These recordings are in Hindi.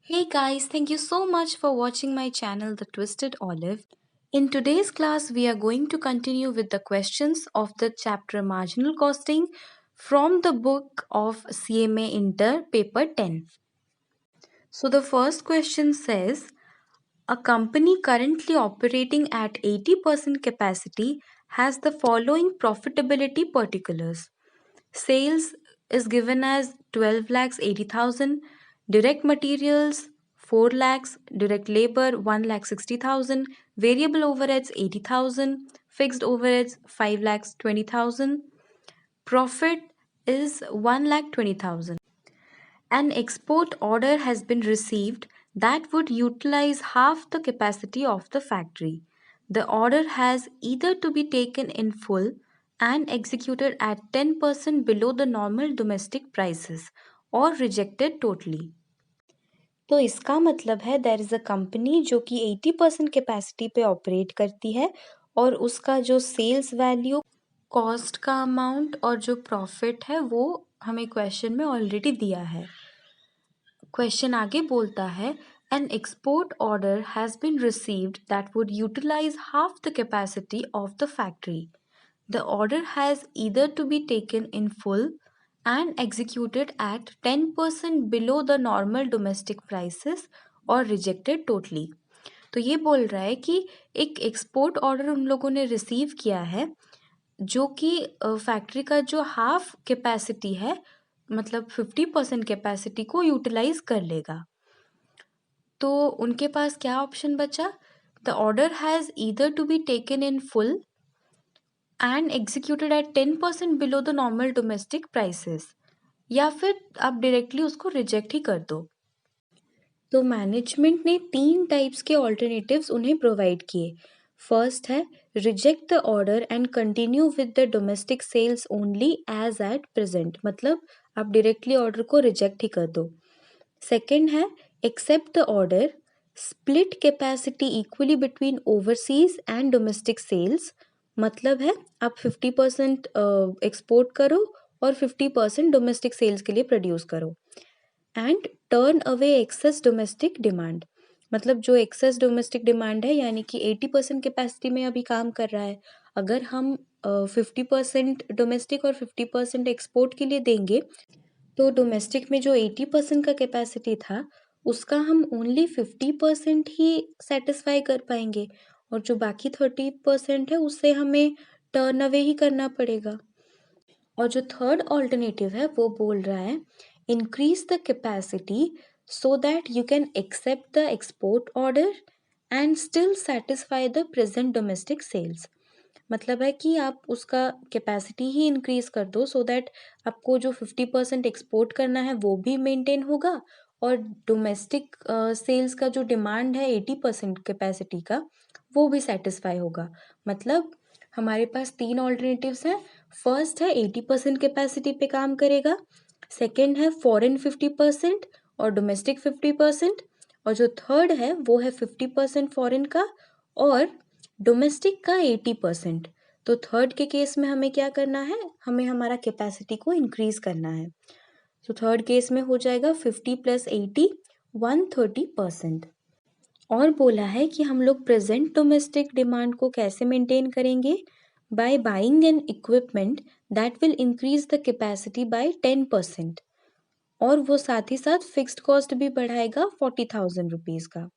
Hey guys, thank you so much for watching my channel The Twisted Olive. In today's class, we are going to continue with the questions of the chapter Marginal Costing from the book of CMA Inter paper 10. So the first question says, a company currently operating at 80% capacity has the following profitability particulars. Sales is given as 12 lakhs 80,000, direct materials 4 lakhs, direct labor 1 lakh 60,000, variable overheads 80,000, fixed overheads 5 lakhs 20,000, profit is 1 lakh 20,000. An export order has been received that would utilize half the capacity of the factory. The order has either to be taken in full and executed at 10% below the normal domestic prices or rejected totally. तो इसका मतलब है देयर इज़ अ कंपनी जो कि 80% कैपेसिटी पे ऑपरेट करती है और उसका जो सेल्स वैल्यू, कॉस्ट का अमाउंट और जो प्रॉफिट है वो हमें क्वेश्चन में ऑलरेडी दिया है. क्वेश्चन आगे बोलता है an export order has been received that would utilise half the capacity of the factory. The order has either to be taken in full and executed at 10% below the normal domestic prices और rejected totally. तो ये बोल रहा है कि एक एक्सपोर्ट ऑर्डर उन लोगों ने रिसीव किया है जो कि फैक्ट्री का जो हाफ कैपेसिटी है मतलब 50% कैपेसिटी को यूटिलाइज कर लेगा. तो उनके पास क्या ऑप्शन बचा? The order has either to be taken in full and executed at 10% below the normal domestic prices, या फिर आप डायरेक्टली उसको रिजेक्ट ही कर दो. तो मैनेजमेंट ने 3 टाइप्स के ऑल्टरनेटिव्स उन्हें प्रोवाइड किए. फर्स्ट है reject the order and continue with the domestic sales only as at present, मतलब आप डायरेक्टली ऑर्डर को रिजेक्ट ही कर दो. सेकेंड है accept the order, split capacity equally between overseas and domestic sales, मतलब है आप 50% एक्सपोर्ट करो और 50% डोमेस्टिक सेल्स के लिए प्रोड्यूस करो. And turn away excess domestic demand, मतलब जो एक्सेस डोमेस्टिक डिमांड है यानी कि 80% कैपेसिटी में अभी काम कर रहा है, अगर हम 50% डोमेस्टिक और 50% एक्सपोर्ट के लिए देंगे तो डोमेस्टिक में जो 80% का कैपेसिटी था उसका हम ओनली 50% ही सेटिस्फाई कर पाएंगे और जो बाकी 30% है उससे हमें टर्न अवे ही करना पड़ेगा. और जो थर्ड ऑल्टरनेटिव है वो बोल रहा है increase the capacity so that you can accept the export order and still satisfy the present domestic sales. मतलब है कि आप उसका कैपेसिटी ही इंक्रीज कर दो सो दैट आपको जो 50% एक्सपोर्ट करना है वो भी मेंटेन होगा और डोमेस्टिक सेल्स का जो डिमांड है 80% कैपेसिटी का वो भी सेटिस्फाई होगा. मतलब हमारे पास 3 ऑल्टरनेटिव्स हैं. फर्स्ट है 80% कैपेसिटी पे काम करेगा, सेकेंड है फॉरेन 50% और डोमेस्टिक 50%, और जो थर्ड है वो है 50% फॉरेन का और डोमेस्टिक का 80%. तो थर्ड के केस में हमें क्या करना है, हमें हमारा कैपेसिटी को इंक्रीज करना है. तो थर्ड केस में हो जाएगा 50 + 80 130%. और बोला है कि हम लोग प्रेजेंट डोमेस्टिक डिमांड को कैसे मेंटेन करेंगे, by buying an equipment that will increase the capacity by 10%, और वो साथ ही साथ फिक्स्ड कॉस्ट भी बढ़ाएगा 40,000 रुपीज़ का.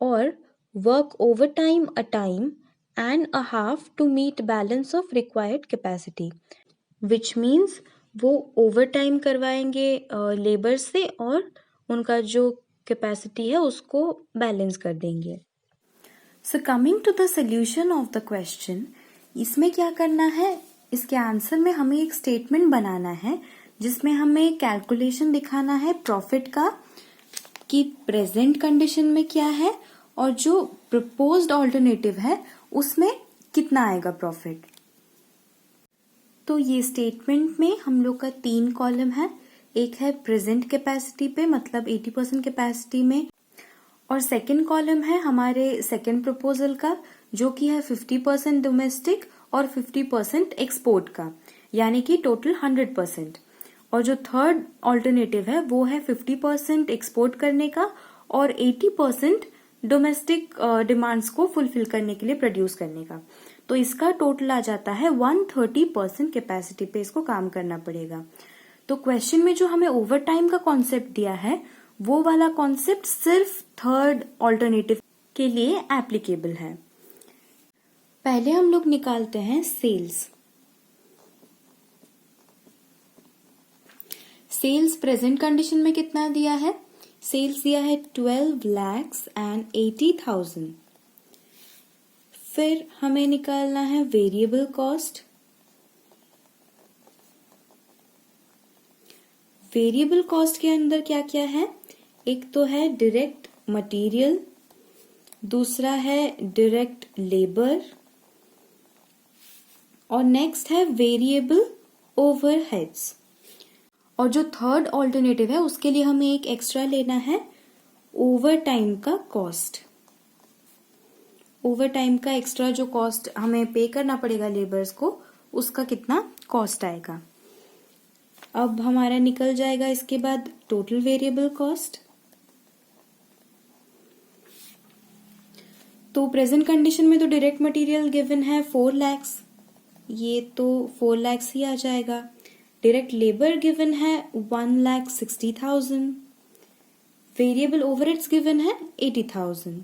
और work over time a time and a half to meet balance of required capacity, which means वो ओवर टाइम करवाएंगे लेबर से और उनका जो कैपेसिटी है उसको बैलेंस कर देंगे. So coming to the solution of the question, इसमें क्या करना है, इसके आंसर में हमें एक स्टेटमेंट बनाना है जिसमें हमें कैलकुलेशन दिखाना है प्रॉफिट का कि प्रेजेंट कंडीशन में क्या है और जो प्रपोज्ड ऑल्टरनेटिव है उसमें कितना आएगा प्रॉफिट. तो ये स्टेटमेंट में हम लोग का 3 कॉलम है. एक है प्रेजेंट कैपेसिटी पे, मतलब 80% कैपेसिटी में, और सेकंड कॉलम है हमारे सेकंड प्रपोजल का जो कि है 50% डोमेस्टिक और 50% एक्सपोर्ट का, यानी कि टोटल 100%. और जो थर्ड ऑल्टरनेटिव है वो है 50% एक्सपोर्ट करने का और 80% डोमेस्टिक डिमांड्स को फुलफिल करने के लिए प्रोड्यूस करने का। तो इसका टोटल आ जाता है 130% कैपेसिटी पे इसको काम करना पड़ेगा। तो क्वेश्चन में जो हमें ओवर टाइम का कॉन्सेप्ट दिया है वो वाला कॉन्सेप्ट सिर्फ थर्ड ऑल्टरनेटिव के लिए एप्लीकेबल है। पहले हम लोग निकालते हैं सेल्स। सेल्स प्रेजेंट कंडीशन में कितना दिया है? सेल्स दिया है 12,80,000। फिर हमें निकालना है वेरिएबल कॉस्ट। वेरिएबल कॉस्ट के अंदर क्या क्या है? एक तो है डायरेक्ट मटेरियल, दूसरा है डायरेक्ट लेबर और नेक्स्ट है वेरिएबल ओवरहेड्स। और जो थर्ड ऑल्टरनेटिव है उसके लिए हमें एक एक्स्ट्रा लेना है ओवर टाइम का कॉस्ट। ओवर टाइम का एक्स्ट्रा जो कॉस्ट हमें पे करना पड़ेगा लेबर्स को, उसका कितना कॉस्ट आएगा। अब हमारा निकल जाएगा इसके बाद टोटल वेरिएबल कॉस्ट। तो प्रेजेंट कंडीशन में तो डायरेक्ट मटेरियल गिवन है 4 लाख, ये तो 4 लाख ही आ जाएगा। डायरेक्ट लेबर गिवन है 1,60,000। वेरिएबल ओवरहेड्स गिवन है 80,000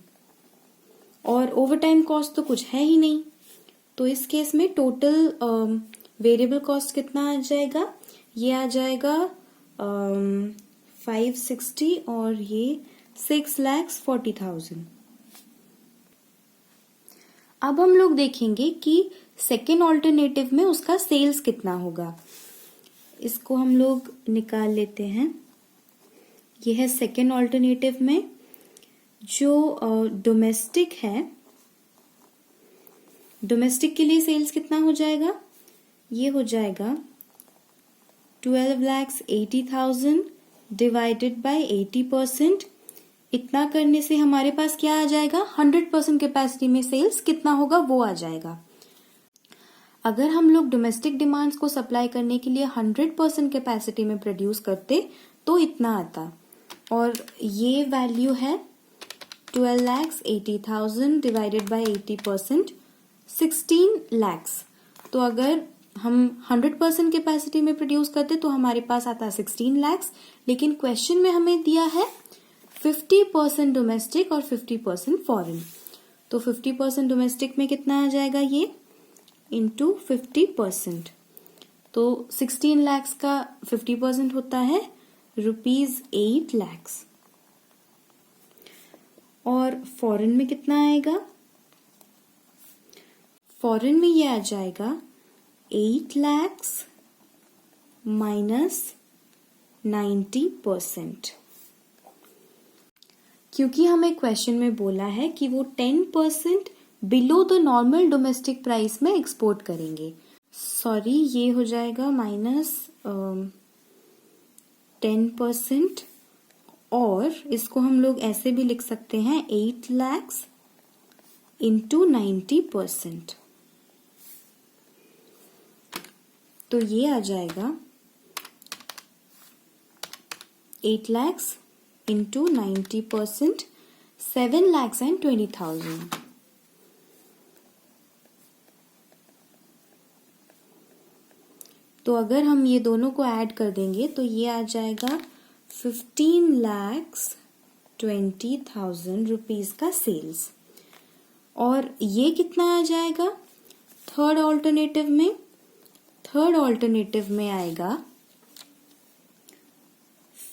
और ओवर टाइम कॉस्ट तो कुछ है ही नहीं। तो इस केस में टोटल वेरिएबल कॉस्ट कितना आ जाएगा? ये आ जाएगा 560 और ये 6,40,000। अब हम लोग देखेंगे कि सेकेंड ऑल्टरनेटिव में उसका सेल्स कितना होगा। इसको हम लोग निकाल लेते हैं। यह है सेकेंड ऑल्टरनेटिव में जो डोमेस्टिक है, डोमेस्टिक के लिए सेल्स कितना हो जाएगा? ये हो जाएगा 12,80,000 डिवाइडेड बाय 80%। इतना करने से हमारे पास क्या आ जाएगा? 100% कैपेसिटी में सेल्स कितना होगा वो आ जाएगा। अगर हम लोग डोमेस्टिक डिमांड्स को सप्लाई करने के लिए 100% कैपेसिटी में प्रोड्यूस करते तो इतना आता, और ये वैल्यू है 12,80,000 डिवाइडेड बाय 80%, 16 लाख। तो अगर हम 100% कैपेसिटी में प्रोड्यूस करते तो हमारे पास आता 16 लाख, लेकिन क्वेश्चन में हमें दिया है 50% डोमेस्टिक और 50% फॉरेन। तो 50% डोमेस्टिक में कितना आ जाएगा? ये इंटू 50%, तो 16 लाख का 50% होता है ₹8 लाख। और फॉरेन में कितना आएगा? फॉरेन में ये आ जाएगा 8 लाख माइनस 90%, क्योंकि हमें क्वेश्चन में बोला है कि वो 10% below the normal domestic price में एक्सपोर्ट करेंगे। सॉरी, ये हो जाएगा माइनस 10%, और इसको हम लोग ऐसे भी लिख सकते हैं 8 लाख इंटू 90%। तो ये आ जाएगा 8 लाख इंटू 90%, 7,20,000। तो अगर हम ये दोनों को ऐड कर देंगे तो ये आ जाएगा 15,20,000 रुपीज का सेल्स। और ये कितना आ जाएगा थर्ड ऑल्टरनेटिव में? थर्ड ऑल्टरनेटिव में आएगा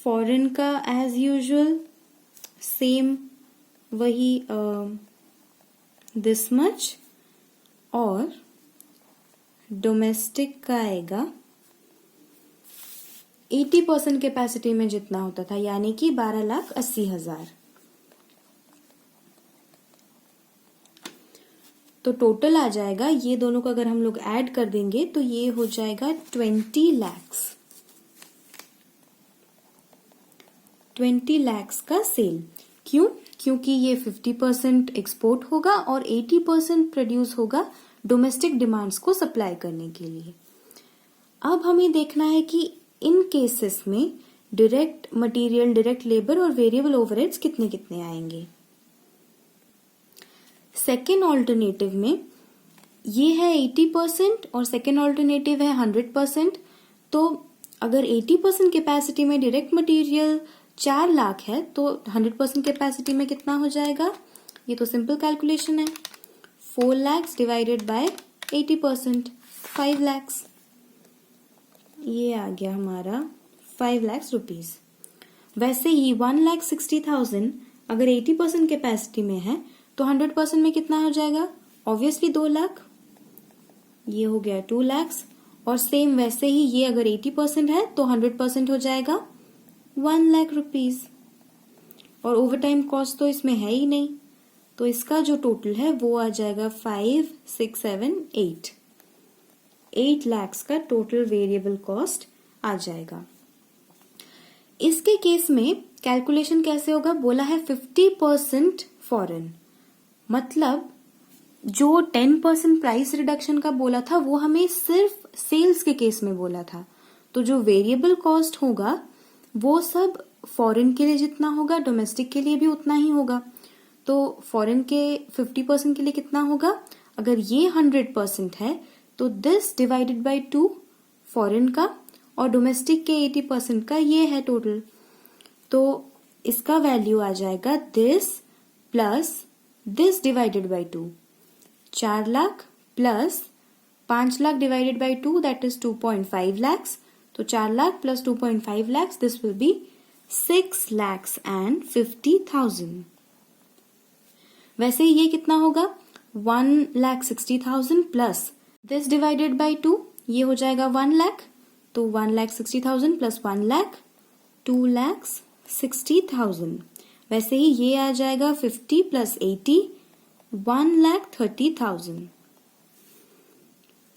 फॉरेन का एज यूजुअल सेम वही दिस मच, और डोमेस्टिक का आएगा 80% कैपेसिटी में जितना होता था, यानी कि 12,80,000। तो टोटल आ जाएगा, ये दोनों को अगर हम लोग ऐड कर देंगे तो ये हो जाएगा 20 लाख। 20 लाख का सेल। क्यों? क्योंकि ये 50% एक्सपोर्ट होगा और 80% प्रोड्यूस होगा डोमेस्टिक डिमांड्स को सप्लाई करने के लिए। अब हमें देखना है कि इन केसेस में डायरेक्ट मटेरियल, डायरेक्ट लेबर और वेरिएबल ओवरहेड्स कितने कितने आएंगे। सेकेंड ऑल्टरनेटिव में ये है 80% और सेकेंड ऑल्टरनेटिव है 100%। तो अगर 80% कैपेसिटी में डायरेक्ट मटेरियल 4 लाख है तो 100% कैपेसिटी में कितना हो जाएगा। ये तो सिंपल कैलकुलेशन है, 4 lakhs डिवाइडेड बाय 80%, 5 lakhs। ये आ गया हमारा 5 lakhs रुपीज। वैसे ही 1,60,000 अगर 80% कैपेसिटी में है तो 100% में कितना हो जाएगा, ऑब्वियसली 2 लाख, ये हो गया 2 lakhs। और सेम वैसे ही ये अगर 80% है तो 100% हो जाएगा 1 लाख रुपीज। और ओवर टाइम कॉस्ट तो इसमें है ही नहीं, तो इसका जो टोटल है वो आ जाएगा 5, 6, 7, 8 lakhs का टोटल वेरिएबल कॉस्ट आ जाएगा। इसके केस में कैलकुलेशन कैसे होगा, बोला है 50% फॉरेन, मतलब जो 10% प्राइस रिडक्शन का बोला था वो हमें सिर्फ सेल्स के केस में बोला था। तो जो वेरिएबल कॉस्ट होगा वो सब फॉरेन के लिए जितना होगा डोमेस्टिक के लिए भी उतना ही होगा। तो फॉरेन के 50% के लिए कितना होगा, अगर ये 100% है तो दिस डिवाइडेड बाय 2 फॉरेन का और डोमेस्टिक के 80% का ये है टोटल। तो इसका वैल्यू आ जाएगा this plus this divided by 2, 4 lakh plus 5 lakh divided by 2 that is 2.5 lakhs। तो 4 lakh plus 2.5 lakhs this will be 6,50,000। वैसे ये कितना होगा, 1,60,000 प्लस दिस डिवाइडेड बाय 2, ये हो जाएगा 1 लाख। तो 1,60,000 प्लस 1 लाख, 2,60,000। वैसे ही ये आ जाएगा 50 प्लस 80, 1,30,000।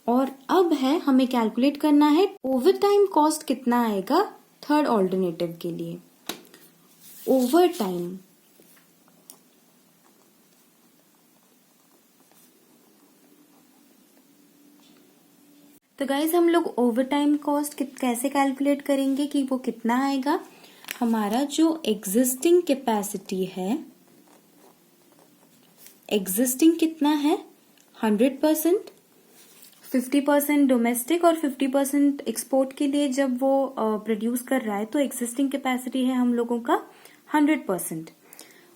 और अब है हमें कैलकुलेट करना है ओवर टाइम कॉस्ट कितना आएगा थर्ड ऑल्टरनेटिव के लिए। ओवर टाइम तो गाइज हम लोग ओवर टाइम कॉस्ट कैसे कैलकुलेट करेंगे कि वो कितना आएगा। हमारा जो एग्जिस्टिंग कैपेसिटी है, एग्जिस्टिंग कितना है 100%, 50% डोमेस्टिक और 50% एक्सपोर्ट के लिए जब वो प्रोड्यूस कर रहा है तो एग्जिस्टिंग कैपेसिटी है हम लोगों का 100%।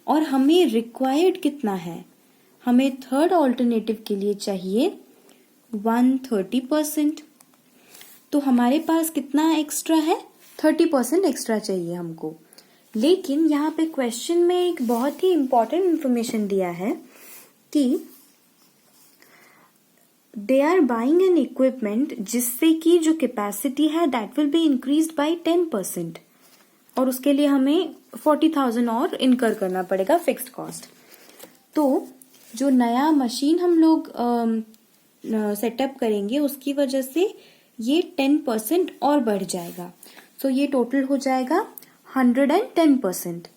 और हमें रिक्वायर्ड कितना है, हमें थर्ड ऑल्टरनेटिव के लिए चाहिए 130%। तो हमारे पास कितना एक्स्ट्रा है, 30% एक्स्ट्रा चाहिए हमको। लेकिन यहाँ पे क्वेश्चन में एक बहुत ही इंपॉर्टेंट इंफॉर्मेशन दिया है कि they are buying an equipment जिससे कि जो कैपेसिटी है that will be increased by 10%, और उसके लिए हमें 40,000 और इनकर करना पड़ेगा फिक्स्ड कॉस्ट। तो जो नया मशीन हम लोग सेटअप करेंगे उसकी वजह से ये 10% और बढ़ जाएगा। तो ये टोटल हो जाएगा 110%।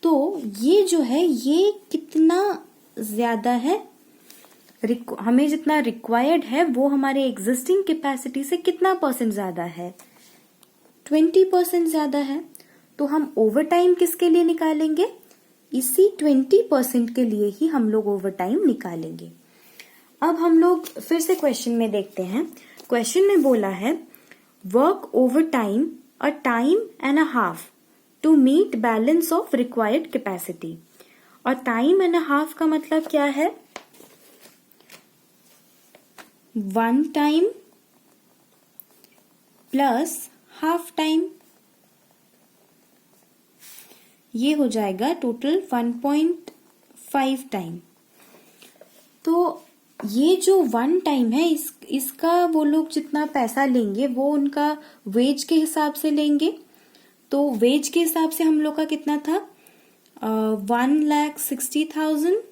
तो ये जो है ये कितना ज्यादा है, हमें जितना रिक्वायर्ड है वो हमारे एग्जिस्टिंग कैपेसिटी से कितना परसेंट ज्यादा है, 20% ज्यादा है। तो हम ओवर टाइम किसके लिए निकालेंगे, इसी 20% के लिए ही हम लोग ओवर टाइम निकालेंगे। अब हम लोग फिर से क्वेश्चन में देखते हैं। क्वेश्चन में बोला है work over time a time and a half to meet balance of required capacity. और टाइम एंड अ हाफ का मतलब क्या है, 1 टाइम प्लस हाफ टाइम, ये हो जाएगा टोटल 1.5 टाइम। तो ये जो 1 टाइम है इसका वो लोग जितना पैसा लेंगे वो उनका वेज के हिसाब से लेंगे। तो वेज के हिसाब से हम लोग का कितना था, 1,60,000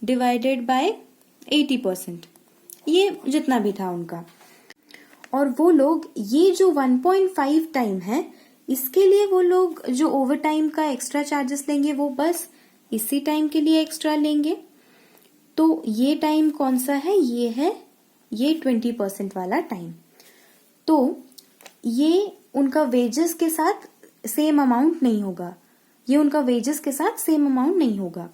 डिवाइडेड बाय 80%, ये जितना भी था उनका। और वो लोग ये जो 1.5 टाइम है इसके लिए वो लोग जो ओवर टाइम का एक्स्ट्रा चार्जेस लेंगे वो बस इसी टाइम के लिए एक्स्ट्रा लेंगे। तो ये टाइम कौन सा है, ये है ये 20% वाला टाइम। तो ये उनका वेजेस के साथ सेम अमाउंट नहीं होगा, ये उनका वेजेस के साथ सेम अमाउंट नहीं होगा।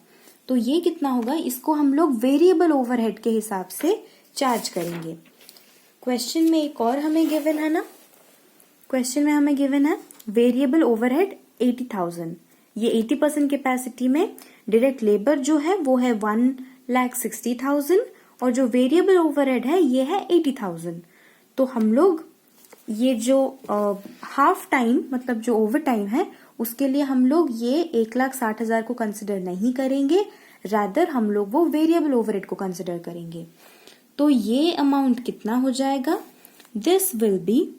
तो ये कितना होगा, इसको हम लोग वेरिएबल ओवरहेड के हिसाब से चार्ज करेंगे। क्वेश्चन में एक और हमें गिवन है ना, क्वेश्चन में हमें गिवन है वेरिएबल ओवरहेड 80,000। ये 80% कैपेसिटी में डायरेक्ट लेबर जो है वो है 1,60,000 और जो वेरिएबल ओवरहेड है ये है 80,000। तो हम लोग ये जो हाफ टाइम मतलब जो ओवर टाइम है उसके लिए हम लोग ये 1,60,000 को कंसिडर नहीं करेंगे, रादर हम लोग वो वेरिएबल ओवरहेड को कंसिडर करेंगे। तो ये अमाउंट कितना हो जाएगा, this will be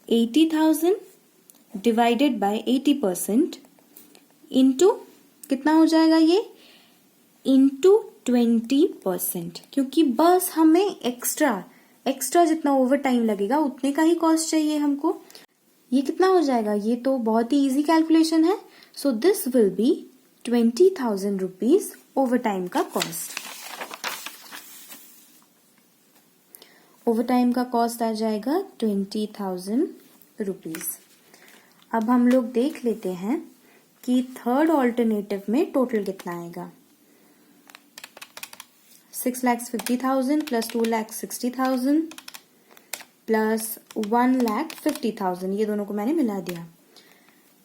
80,000 divided by 80% into कितना हो जाएगा ये, इंटू 20%, क्योंकि बस हमें एक्स्ट्रा जितना ओवर टाइम लगेगा उतने का ही कॉस्ट चाहिए हमको। ये कितना हो जाएगा, ये तो बहुत ही इजी कैलकुलेशन है। So this will be 20,000 rupees over time का कॉस्ट। ओवर टाइम का कॉस्ट आ जाएगा 20,000 रुपीज। अब हम लोग देख लेते हैं कि थर्ड ऑल्टरनेटिव में टोटल कितना आएगा। 6,50,000 प्लस 2,60,000 प्लस 1,50,000, ये दोनों को मैंने मिला दिया,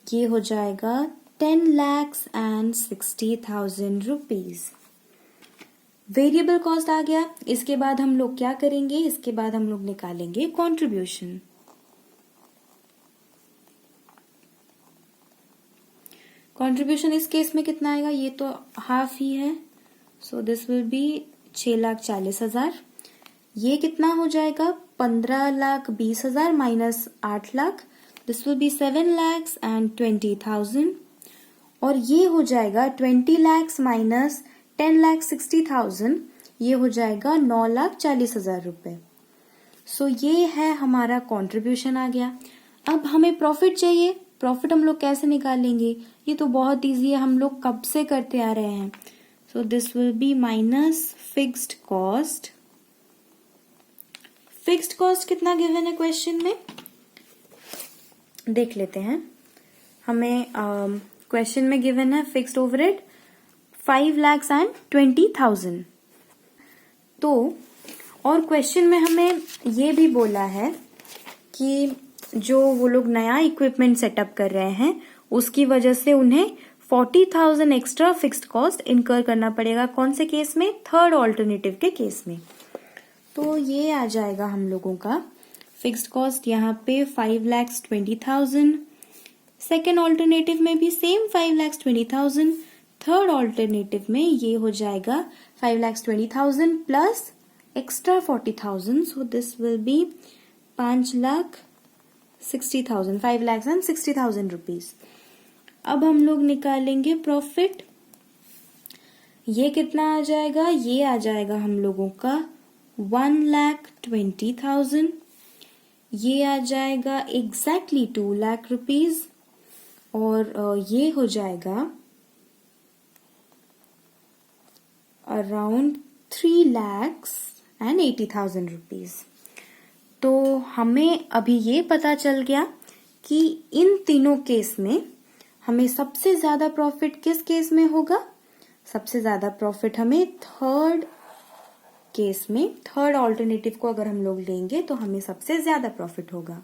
ये हो जाएगा 10,60,000 रुपीज। वेरिएबल कॉस्ट आ गया। इसके बाद हम लोग क्या करेंगे, इसके बाद हम लोग निकालेंगे कंट्रीब्यूशन। कंट्रीब्यूशन इस केस में कितना आएगा, ये तो हाफ ही है, सो दिस विल बी 6,40,000। ये कितना हो जाएगा, 15,20,000 minus 8 lakh, this will be 7,20,000। और ये हो जाएगा 20 लाख माइनस 10,60,000, ये हो जाएगा 9,40,000 रुपए। सो ये है हमारा कंट्रीब्यूशन आ गया। अब हमें प्रॉफिट चाहिए। प्रॉफिट हम लोग कैसे निकालेंगे, ये तो बहुत इजी है, हम लोग कब से करते आ रहे हैं। So this will be minus fixed cost. Fixed cost कितना गिवन है क्वेश्चन में, देख लेते हैं। हमें क्वेश्चन में गिवन है फिक्स्ड ओवरहेड 5,20,000। तो और क्वेश्चन में हमें ये भी बोला है कि जो वो लोग नया इक्विपमेंट सेटअप कर रहे हैं उसकी वजह से उन्हें 40,000 एक्स्ट्रा फिक्स्ड कॉस्ट इनकर करना पड़ेगा। कौन से केस में, थर्ड ऑल्टरनेटिव के केस में। तो ये आ जाएगा हम लोगों का फिक्स्ड कॉस्ट यहाँ पे 5,20,000। सेकेंड ऑल्टरनेटिव में भी सेम 5,20,000। थर्ड ऑल्टरनेटिव में ये हो जाएगा 5,20,000 plus extra 40,000, so this will be 5,60,000, 5,60,000 rupees. अब हम लोग निकालेंगे प्रॉफिट। ये कितना आ जाएगा, ये आ जाएगा हम लोगों का 1,20,000। ये आ जाएगा एग्जैक्टली 2 लाख रुपीज और ये हो जाएगा अराउंड 3,80,000 रुपीज। तो हमें अभी ये पता चल गया कि इन तीनों केस में हमें सबसे ज्यादा प्रॉफिट किस केस में होगा। सबसे ज्यादा प्रॉफिट हमें थर्ड केस में, थर्ड ऑल्टरनेटिव को अगर हम लोग लेंगे तो हमें सबसे ज्यादा प्रॉफिट होगा।